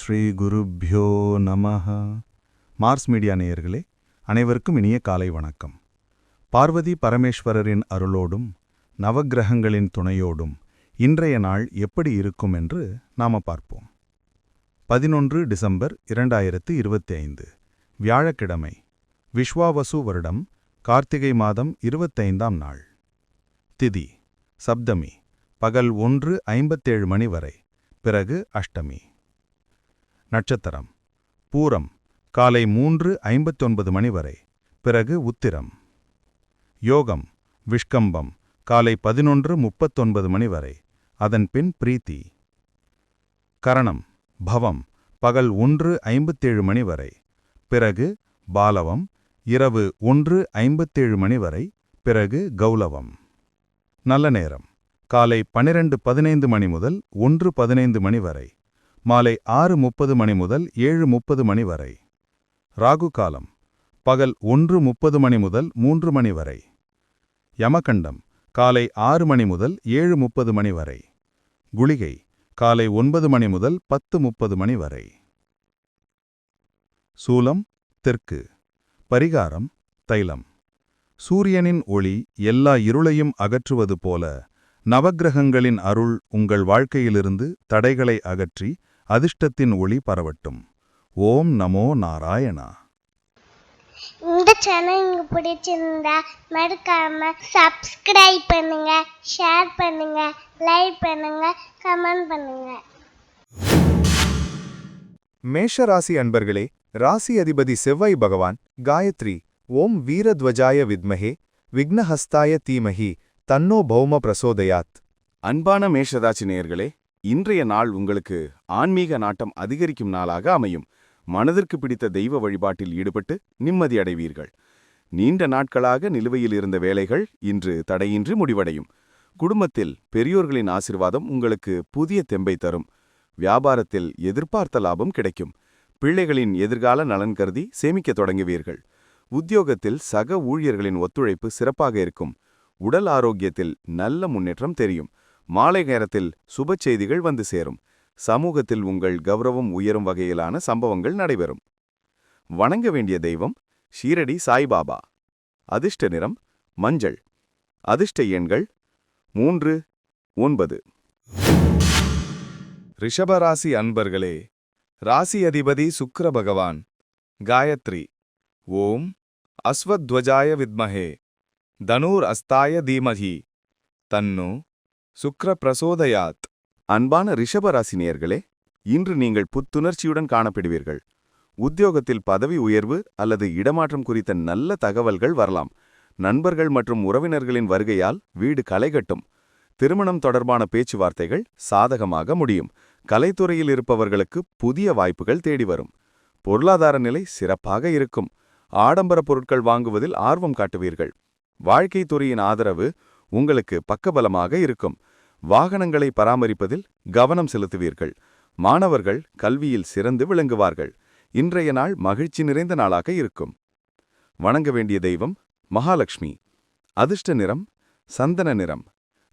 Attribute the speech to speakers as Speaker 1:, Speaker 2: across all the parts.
Speaker 1: ஸ்ரீ குருப்யோ நமஹ. Mars media நேயர்களே, அனைவருக்கும் இனிய காலை வணக்கம். பார்வதி பரமேஸ்வரரின் அருளோடும் நவக்கிரகங்களின் துணையோடும் இன்றைய நாள் எப்படி இருக்கும் என்று நாம பார்ப்போம். 11 டிசம்பர் 2025 வியாழக்கிழமை, விஸ்வாவசு வருடம், கார்த்திகை மாதம் 25ஆம் நாள். திதி சப்தமி, பகல் 1:57 மணி வரை, பிறகு அஷ்டமி. நட்சத்திரம் பூரம், காலை 3:59 மணி வரை, பிறகு உத்திரம். யோகம் விஷ்கம்பம், காலை 11:39 மணி வரை, அதன் பின் பிரீத்தி. கரணம் பவம், பகல் 1:57 மணி வரை, பிறகு பாலவம், இரவு 1:57 மணி வரை, பிறகு கௌலவம். நல்ல நேரம் காலை 12:15 மணி முதல் 1:15 மணி வரை, மாலை 6:30 மணி முதல் 7:30 மணி வரை. ராகு காலம் பகல் 1:30 மணி முதல் 3 மணி வரை. யமகண்டம் காலை 6 மணி முதல் 7:30 மணி வரை. குளிகை காலை 9 மணி முதல் 10:30 மணி வரை. சூலம் தெற்கு. பரிகாரம் தைலம். சூரியனின் ஒளி எல்லா இருளையும் அகற்றுவது போல நவக்கிரகங்களின் அருள் உங்கள் வாழ்க்கையிலிருந்து தடைகளை அகற்றி அதிர்ஷ்டத்தின் ஒளி பரவட்டும். ஓம் நமோ நாராயணா.
Speaker 2: இந்த சேனல் உங்களுக்கு பிடிச்சிருந்தா மறக்காம சப்ஸ்கிரைப் பண்ணுங்க, ஷேர் பண்ணுங்க, லைக் பண்ணுங்க, கமெண்ட் பண்ணுங்க.
Speaker 3: மேஷ ராசி அன்பர்களே, ராசி அதிபதி செவ்வாய் பகவான் காயத்ரி ஓம் வீரத்வஜாய வித்மஹே விக்னஹஸ்தாய தீமஹி தன்னோ பௌம பிரசோதயாத்.
Speaker 4: அன்பான மேஷராசி நேயர்களே, இன்றைய நாள் உங்களுக்கு ஆன்மீக நாட்டம் அதிகரிக்கும் நாளாக அமையும். மனதிற்கு பிடித்த தெய்வ வழிபாட்டில் ஈடுபட்டு நிம்மதி அடைவீர்கள். நீண்ட நாட்களாக நிலுவையில் இருந்த வேலைகள் இன்று தடையின்றி முடிவடையும். குடும்பத்தில் பெரியோர்களின் ஆசீர்வாதம் உங்களுக்கு புதிய தெம்பை தரும். வியாபாரத்தில் எதிர்பார்த்த லாபம் கிடைக்கும். பிள்ளைகளின் எதிர்கால நலன் கருதி சேமிக்க தொடங்குவீர்கள். உத்தியோகத்தில் சக ஊழியர்களின் ஒத்துழைப்பு சிறப்பாக இருக்கும். உடல் ஆரோக்கியத்தில் நல்ல முன்னேற்றம் தெரியும். மாலை நேரத்தில் சுப செய்திகள் வந்து சேரும். சமூகத்தில் உங்கள் கௌரவம் உயரும் வகையிலான சம்பவங்கள் நடைபெறும். வணங்க வேண்டிய தெய்வம் ஷீரடி சாய்பாபா. அதிர்ஷ்ட நிறம் மஞ்சள். அதிர்ஷ்ட எண்கள் 3, 9.
Speaker 3: ரிஷபராசி அன்பர்களே, ராசி அதிபதி சுக்கிர பகவான் காயத்ரி ஓம் அஸ்வத்வஜாய வித்மஹே தனூர் அஸ்தாய தீமஹி தன்னோ சுக்ர பிரசோதயாத்.
Speaker 4: அன்பான ரிஷபராசி நேயர்களே, இன்று நீங்கள் புத்துணர்ச்சியுடன் காணப்படுவீர்கள். உத்தியோகத்தில் பதவி உயர்வு அல்லது இடமாற்றம் குறித்த நல்ல தகவல்கள் வரலாம். நண்பர்கள் மற்றும் உறவினர்களின் வருகையால் வீடு களைகட்டும். திருமணம் தொடர்பான பேச்சுவார்த்தைகள் சாதகமாக முடியும். கலைத்துறையில் இருப்பவர்களுக்கு புதிய வாய்ப்புகள் தேடி வரும். பொருளாதார நிலை சிறப்பாக இருக்கும். ஆடம்பர பொருட்கள் வாங்குவதில் ஆர்வம் காட்டுவீர்கள். வாழ்க்கை துறையின் ஆதரவு உங்களுக்கு பக்கபலமாக இருக்கும். வாகனங்களை பராமரிப்பதில் கவனம் செலுத்துவீர்கள். மாணவர்கள் கல்வியில் சிறந்து விளங்குவார்கள். இன்றைய நாள் மகிழ்ச்சி நிறைந்த நாளாக இருக்கும். வணங்க வேண்டிய தெய்வம் மகாலட்சுமி. அதிர்ஷ்ட நிறம் சந்தன நிறம்.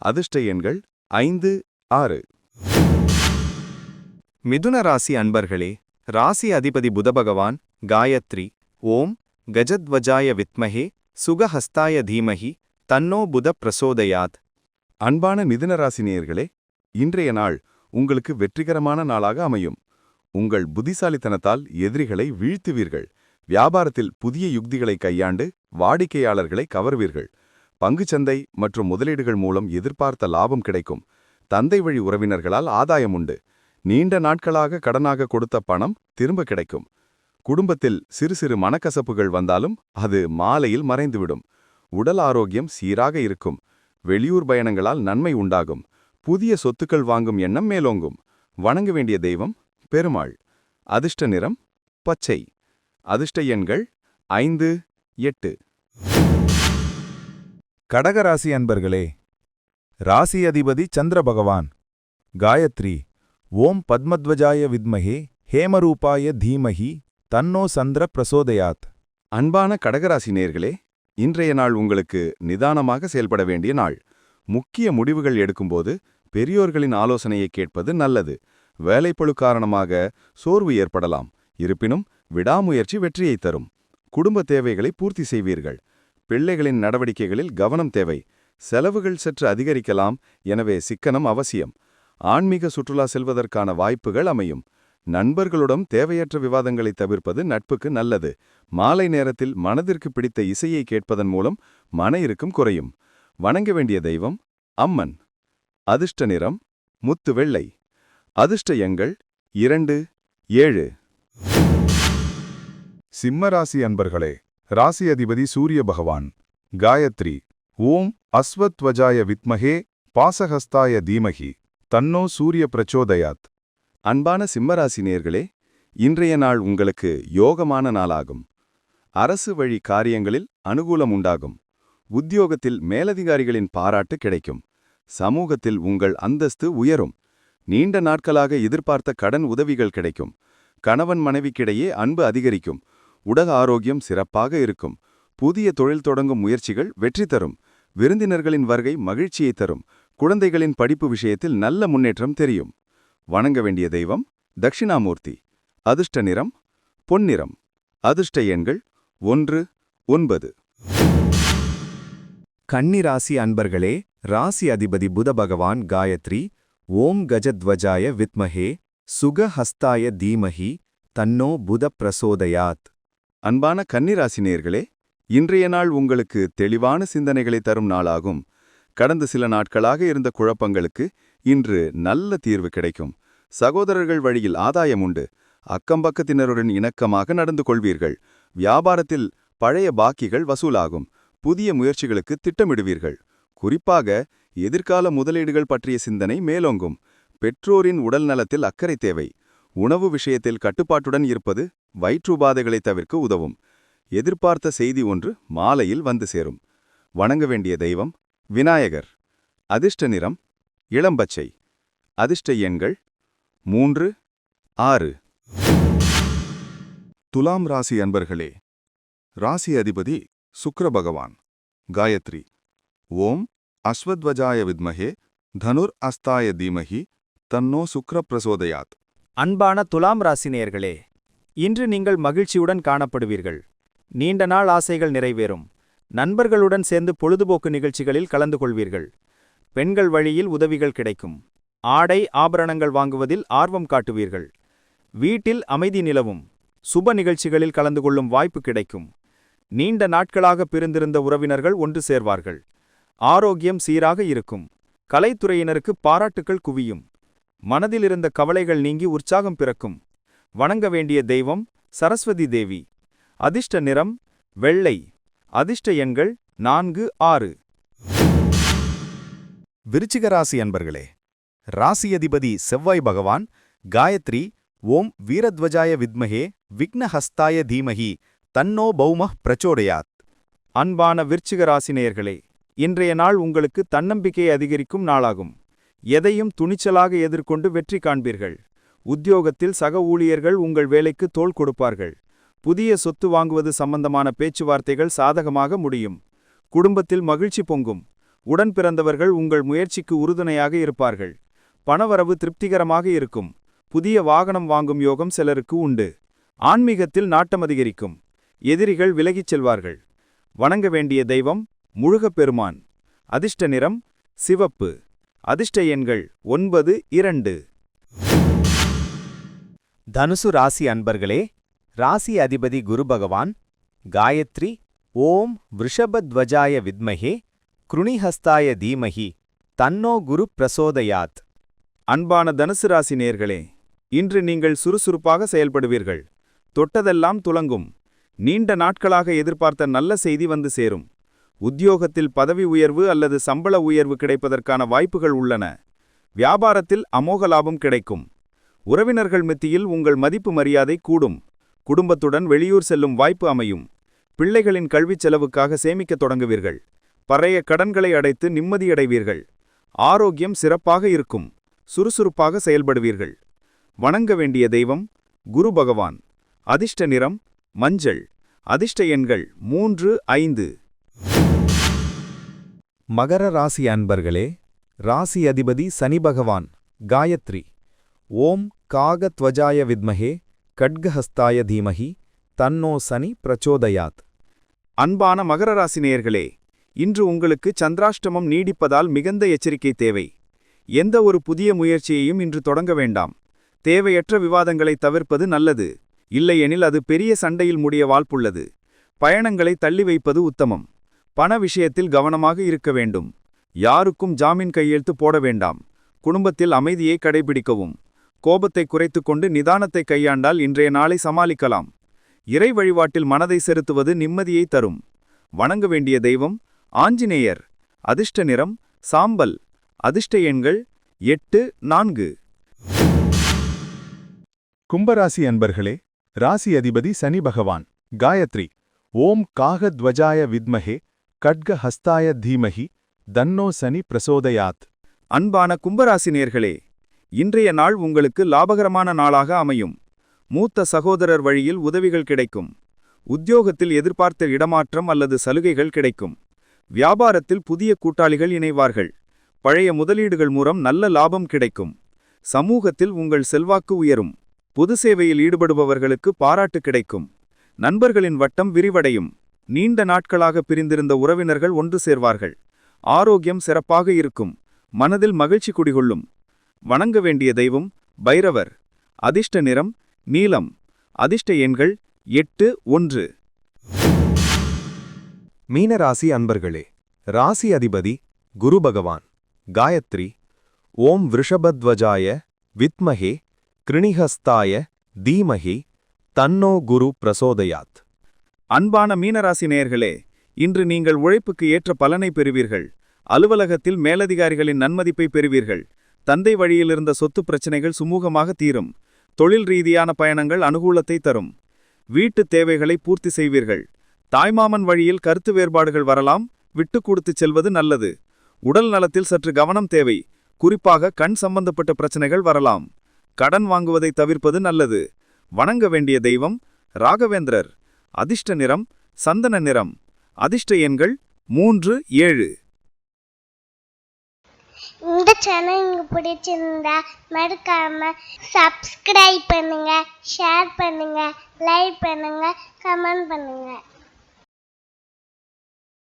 Speaker 4: அதிர்ஷ்ட எண்கள் 5, 6.
Speaker 3: மிதுன ராசி அன்பர்களே, ராசி அதிபதி புதபகவான் காயத்ரி ஓம் கஜத்வஜாய வித்மஹே சுகஹஸ்தாய தீமஹி தன்னோ புத பிரசோதயாத்.
Speaker 4: அன்பான மிதுனராசி நேயர்களே, இன்றைய நாள் உங்களுக்கு வெற்றிகரமான நாளாக அமையும். உங்கள் புத்திசாலித்தனத்தால் எதிரிகளை வீழ்த்துவீர்கள். வியாபாரத்தில் புதிய யுக்திகளை கையாண்டு வாடிக்கையாளர்களை கவர்வீர்கள். பங்குச்சந்தை மற்றும் முதலீடுகள் மூலம் எதிர்பார்த்த லாபம் கிடைக்கும். தந்தை வழி உறவினர்களால் ஆதாயம் உண்டு. நீண்ட நாட்களாக கடனாக கொடுத்த பணம் திரும்ப கிடைக்கும். குடும்பத்தில் சிறு சிறு மனக்கசப்புகள் வந்தாலும் அது மாலையில் மறைந்துவிடும். உடல் ஆரோக்கியம் சீராக இருக்கும். வெளியூர் பயணங்களால் நன்மை உண்டாகும். புதிய சொத்துக்கள் வாங்கும் எண்ணம் மேலோங்கும். வணங்க வேண்டிய தெய்வம் பெருமாள். அதிர்ஷ்ட நிறம் பச்சை. அதிர்ஷ்ட எண்கள் 5, 8.
Speaker 3: கடகராசி அன்பர்களே, ராசி அதிபதி சந்திர பகவான் காயத்ரி ஓம் பத்மத்வஜாய வித்மஹே ஹேமரூபாய தீமஹி தன்னோ சந்திர பிரசோதயாத்.
Speaker 4: அன்பான கடகராசி நேயர்களே, இன்றைய நாள் உங்களுக்கு நிதானமாக செயல்பட வேண்டிய நாள். முக்கிய முடிவுகள் எடுக்கும்போது பெரியோர்களின் ஆலோசனையை கேட்பது நல்லது. வேலைப்பளு காரணமாக சோர்வு ஏற்படலாம். இருப்பினும் விடாமுயற்சி வெற்றியைத் தரும். குடும்ப தேவைகளை பூர்த்தி செய்வீர்கள். பிள்ளைகளின் நடவடிக்கைகளில் கவனம் தேவை. செலவுகள் சற்று அதிகரிக்கலாம், எனவே சிக்கனம் அவசியம். ஆன்மீக சுற்றுலா செல்வதற்கான வாய்ப்புகள் அமையும். நண்பர்களுடன் தேவையற்ற விவாதங்களை தவிர்ப்பது நட்புக்கு நல்லது. மாலை நேரத்தில் மனதிற்கு பிடித்த இசையை கேட்பதன் மூலம் மன இறுக்கம் குறையும். வணங்க வேண்டிய தெய்வம் அம்மன். அதிர்ஷ்ட நிறம் முத்து வெள்ளை. அதிர்ஷ்ட எண்கள் 2, 7.
Speaker 1: சிம்மராசி அன்பர்களே, ராசி அதிபதி சூரிய பகவான். காயத்ரி. ஓம் அஸ்வத்வஜாய வித்மஹே பாசஹஸ்தாய தீமஹி தன்னோ சூரிய பிரச்சோதயாத்.
Speaker 4: அன்பான சிம்மராசி நேயர்களே, இன்றைய நாள் உங்களுக்கு யோகமான நாளாகும். அரசு வழி காரியங்களில் அனுகூலம் உண்டாகும். உத்தியோகத்தில் மேலதிகாரிகளின் பாராட்டு கிடைக்கும். சமூகத்தில் உங்கள் அந்தஸ்து உயரும். நீண்ட நாட்களாக எதிர்பார்த்த கடன் உதவிகள் கிடைக்கும். கணவன் மனைவிக்கிடையே அன்பு அதிகரிக்கும். உடல் ஆரோக்கியம் சிறப்பாக இருக்கும். புதிய தொழில் தொடங்கும் முயற்சிகள் வெற்றி தரும். விருந்தினர்களின் வருகை மகிழ்ச்சியை தரும். குழந்தைகளின் படிப்பு விஷயத்தில் நல்ல முன்னேற்றம் தெரியும். வணங்க வேண்டிய தெய்வம் தட்சிணாமூர்த்தி. அதிர்ஷ்ட நிறம் பொன்னிறம். அதிர்ஷ்ட எண்கள் 1, 9.
Speaker 3: கன்னிராசி அன்பர்களே, ராசி அதிபதி புத பகவான். காயத்ரி. ஓம் கஜத்வஜாய வித்மஹே சுகஹஸ்தாய தீமஹி தன்னோ புத பிரசோதயாத்.
Speaker 4: அன்பான கன்னிராசி நேயர்களே, இன்றைய நாள் உங்களுக்கு தெளிவான சிந்தனைகளை தரும் நாளாகும். கடந்த சில நாட்களாக இருந்த குழப்பங்களுக்கு இன்று நல்ல தீர்வு கிடைக்கும். சகோதரர்கள் வழியில் ஆதாயம் உண்டு. அக்கம்பக்கத்தினருடன் இணக்கமாக நடந்து கொள்வீர்கள். வியாபாரத்தில் பழைய பாக்கிகள் வசூலாகும். புதிய முயற்சிகளுக்கு திட்டமிடுவீர்கள். குறிப்பாக எதிர்கால முதலீடுகள் பற்றிய சிந்தனை மேலோங்கும். பெற்றோரின் உடல் நலத்தில் அக்கறை தேவை. உணவு விஷயத்தில் கட்டுப்பாட்டுடன் இருப்பது வயிற்றுபாதைகளை தவிர்க்க உதவும். எதிர்பார்த்த செய்தி ஒன்று மாலையில் வந்து சேரும். வணங்க வேண்டிய தெய்வம் விநாயகர். அதிர்ஷ்ட நிறம் இளம்பச்சை. அதிர்ஷ்ட எண்கள் 3, 6.
Speaker 1: துலாம் ராசி அன்பர்களே, ராசி அதிபதி சுக்கிர பகவான். காயத்ரி. ஓம் அஸ்வத்வஜாய வித்மஹே தனுர் அஸ்தாய தீமஹி தன்னோ சுக்ர பிரசோதயாத்.
Speaker 5: அன்பான துலாம் ராசினியர்களே, இன்று நீங்கள் மகிழ்ச்சியுடன் காணப்படுவீர்கள். நீண்ட நாள் ஆசைகள் நிறைவேறும். நண்பர்களுடன் சேர்ந்து பொழுதுபோக்கு நிகழ்ச்சிகளில் கலந்து கொள்வீர்கள். பெண்கள் வழியில் உதவிகள் கிடைக்கும். ஆடை ஆபரணங்கள் வாங்குவதில் ஆர்வம் காட்டுவீர்கள். வீட்டில் அமைதி நிலவும். சுப நிகழ்ச்சிகளில் கலந்து கொள்ளும் வாய்ப்பு கிடைக்கும். நீண்ட நாட்களாக பிரிந்திருந்த உறவினர்கள் ஒன்று சேர்வார்கள். ஆரோக்கியம் சீராக இருக்கும். கலைத்துறையினருக்கு பாராட்டுக்கள் குவியும். மனதிலிருந்த கவலைகள் நீங்கி உற்சாகம் பிறக்கும். வணங்க வேண்டிய தெய்வம் சரஸ்வதி தேவி. அதிர்ஷ்ட நிறம் வெள்ளை. அதிர்ஷ்ட எண்கள் 4, 6.
Speaker 3: விருச்சிக ராசி அன்பர்களே, ராசி அதிபதி செவ்வாய் பகவான். காயத்ரி. ஓம் வீரத்வஜாய வித்மஹே விக்னஹஸ்தாய தீமஹி தன்னோ பௌமஹ் பிரச்சோடயாத்.
Speaker 5: அன்பான விருச்சிக ராசினேயர்களே, இன்றைய நாள் உங்களுக்கு தன்னம்பிக்கையை அதிகரிக்கும் நாளாகும். எதையும் துணிச்சலாக எதிர்கொண்டு வெற்றி காண்பீர்கள். உத்தியோகத்தில் சக ஊழியர்கள் உங்கள் வேலைக்கு தோள் கொடுப்பார்கள். புதிய சொத்து வாங்குவது சம்பந்தமான பேச்சுவார்த்தைகள் சாதகமாக முடியும். குடும்பத்தில் மகிழ்ச்சி பொங்கும். உடன் பிறந்தவர்கள் உங்கள் முயற்சிக்கு உறுதுணையாக இருப்பார்கள். பணவரவு திருப்திகரமாக இருக்கும். புதிய வாகனம் வாங்கும் யோகம் சிலருக்கு உண்டு. ஆன்மீகத்தில் நாட்டம் அதிகரிக்கும். எதிரிகள் விலகிச் செல்வார்கள். வணங்க வேண்டிய தெய்வம் முருகப்பெருமான். அதிர்ஷ்ட நிறம் சிவப்பு. அதிர்ஷ்ட எண்கள் 9, 2.
Speaker 3: தனுசு ராசி அன்பர்களே, ராசி அதிபதி குரு பகவான். காயத்ரி. ஓம் விருஷபத்வஜாய வித்மஹே க்ருணிஹஸ்தாய தீமஹி தன்னோ குரு பிரசோதயாத்.
Speaker 5: அன்பான தனுசு ராசி நேயர்களே, இன்று நீங்கள் சுறுசுறுப்பாக செயல்படுவீர்கள். தொட்டதெல்லாம் துலங்கும். நீண்ட நாட்களாக எதிர்பார்த்த நல்ல செய்தி வந்து சேரும். உத்தியோகத்தில் பதவி உயர்வு அல்லது சம்பள உயர்வு கிடைப்பதற்கான வாய்ப்புகள் உள்ளன. வியாபாரத்தில் அமோக லாபம் கிடைக்கும். உறவினர்கள் மத்தியில் உங்கள் மதிப்பு மரியாதை கூடும். குடும்பத்துடன் வெளியூர் செல்லும் வாய்ப்பு அமையும். பிள்ளைகளின் கல்விச் செலவுக்காக சேமிக்கத் தொடங்குவீர்கள். பழைய கடன்களை அடைத்து நிம்மதியடைவீர்கள். ஆரோக்கியம் சிறப்பாக இருக்கும். சுறுசுறுப்பாக செயல்படுவீர்கள். வணங்க வேண்டிய தெய்வம் குரு பகவான். அதிர்ஷ்ட நிறம் மஞ்சள். அதிர்ஷ்ட எண்கள் 3, 5.
Speaker 3: மகர ராசி அன்பர்களே, ராசி அதிபதி சனி பகவான். காயத்ரி. ஓம் காகத்வஜாய வித்மஹே கட்கஹஸ்தாய தீமஹி தன்னோ சனி பிரச்சோதயாத்.
Speaker 5: அன்பான மகர ராசி நேயர்களே, இன்று உங்களுக்கு சந்திராஷ்டமம் நீடிப்பதால் மிகுந்த எச்சரிக்கை தேவை. எந்த ஒரு புதிய முயற்சியையும் இன்று தொடங்க வேண்டாம். தேவையற்ற விவாதங்களை தவிர்ப்பது நல்லது. இல்லையெனில் அது பெரிய சண்டையில் முடிய வாய்ப்புள்ளது. பயணங்களை தள்ளி வைப்பது உத்தமம். பண விஷயத்தில் கவனமாக இருக்க வேண்டும். யாருக்கும் ஜாமீன் கையெழுத்து போட வேண்டாம். குடும்பத்தில் அமைதியை கடைபிடிக்கவும். கோபத்தை குறைத்துக்கொண்டு நிதானத்தை கையாண்டால் இன்றைய நாளை சமாளிக்கலாம். இறை வழிபாட்டில் மனதை செலுத்துவது நிம்மதியை தரும். வணங்க வேண்டிய தெய்வம் ஆஞ்சநேயர். அதிர்ஷ்ட நிறம் சாம்பல். அதிர்ஷ்ட எண்கள் 8, 4.
Speaker 3: கும்பராசி அன்பர்களே, ராசி அதிபதி சனி பகவான். காயத்ரி. ஓம் காகத்வஜாய வித்மஹே கட்கஹஸ்தாய தீமஹி தன்னோ சனி பிரசோதயாத்.
Speaker 5: அன்பான கும்பராசி நேயர்களே, இன்றைய நாள் உங்களுக்கு லாபகரமான நாளாக அமையும். மூத்த சகோதரர் வழியில் உதவிகள் கிடைக்கும். உத்தியோகத்தில் எதிர்பார்த்த இடமாற்றம் அல்லது சலுகைகள் கிடைக்கும். வியாபாரத்தில் புதிய கூட்டாளிகள் இணைவார்கள். பழைய முதலீடுகள் மூலம் நல்ல லாபம் கிடைக்கும். சமூகத்தில் உங்கள் செல்வாக்கு உயரும். பொது சேவையில் ஈடுபடுபவர்களுக்கு பாராட்டு கிடைக்கும். நண்பர்களின் வட்டம் விரிவடையும். நீண்ட நாட்களாக பிரிந்திருந்த உறவினர்கள் ஒன்று சேர்வார்கள். ஆரோக்கியம் சிறப்பாக இருக்கும். மனதில் மகிழ்ச்சி குடிகொள்ளும். வணங்க வேண்டிய தெய்வம் பைரவர். அதிர்ஷ்ட நிறம் நீலம். அதிர்ஷ்ட எண்கள் 8, 1.
Speaker 3: மீனராசி அன்பர்களே, ராசி அதிபதி குரு பகவான். காயத்ரி. ஓம் விருஷபத்வஜாய வித்மஹே கிருணிஹஸ்தாய தீமஹி தன்னோ குரு பிரசோதயாத்.
Speaker 5: அன்பான மீனராசி நேயர்களே, இன்று நீங்கள் உழைப்புக்கு ஏற்ற பலனை பெறுவீர்கள். அலுவலகத்தில் மேலதிகாரிகளின் நன்மதிப்பை பெறுவீர்கள். தந்தை வழியிலிருந்த சொத்து பிரச்சினைகள் சுமூகமாக தீரும். தொழில் ரீதியான பயணங்கள் அனுகூலத்தை தரும். வீட்டு தேவைகளை பூர்த்தி செய்வீர்கள். தாய்மாமன் வழியில் கருத்து வேறுபாடுகள் வரலாம். விட்டு கொடுத்துச் செல்வது நல்லது. உடல் நலத்தில் சற்று கவனம் தேவை. குறிப்பாக கண் சம்பந்தப்பட்ட பிரச்சனைகள் வரலாம். கடன் வாங்குவதை தவிர்ப்பது நல்லது. வணங்க வேண்டிய தெய்வம் ராகவேந்திரர். அதிர்ஷ்ட நிறம் சந்தன நிறம். அதிர்ஷ்ட எண்கள் 3, 7.
Speaker 2: இந்த சேனல் உங்களுக்கு பிடிச்சிருந்தா மறக்காம சப்ஸ்கிரைப் பண்ணுங்க, ஷேர் பண்ணுங்க, லைக் பண்ணுங்க, கமெண்ட் பண்ணுங்க.